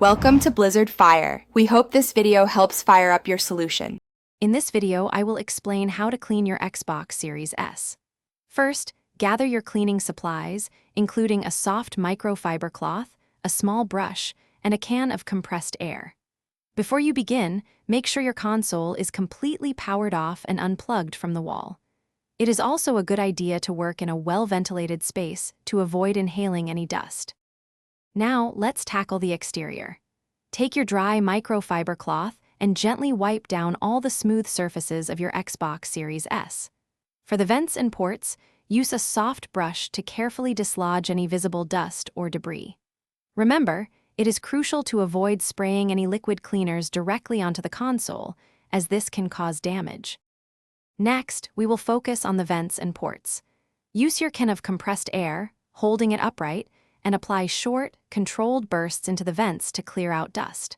Welcome to Blizzard Fire. We hope this video helps fire up your solution. In this video, I will explain how to clean your Xbox Series S. First, gather your cleaning supplies, including a soft microfiber cloth, a small brush, and a can of compressed air. Before you begin, make sure your console is completely powered off and unplugged from the wall. It is also a good idea to work in a well-ventilated space to avoid inhaling any dust. Now, let's tackle the exterior. Take your dry microfiber cloth and gently wipe down all the smooth surfaces of your Xbox Series S. For the vents and ports, use a soft brush to carefully dislodge any visible dust or debris. Remember, it is crucial to avoid spraying any liquid cleaners directly onto the console, as this can cause damage. Next, we will focus on the vents and ports. Use your can of compressed air, holding it upright, and apply short, controlled bursts into the vents to clear out dust.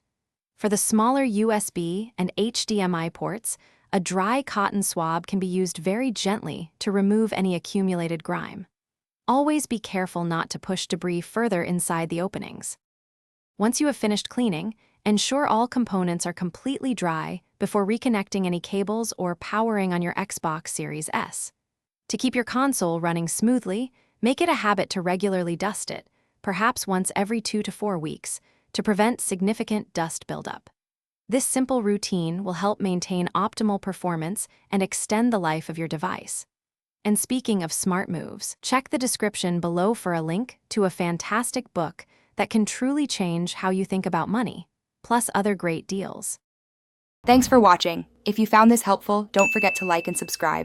For the smaller USB and HDMI ports, a dry cotton swab can be used very gently to remove any accumulated grime. Always be careful not to push debris further inside the openings. Once you have finished cleaning, ensure all components are completely dry before reconnecting any cables or powering on your Xbox Series S. To keep your console running smoothly, make it a habit to regularly dust it, perhaps once every 2 to 4 weeks, to prevent significant dust buildup. This simple routine will help maintain optimal performance and extend the life of your device. And speaking of smart moves, check the description below for a link to a fantastic book that can truly change how you think about money, plus other great deals. Thanks for watching. If you found this helpful, don't forget to like and subscribe.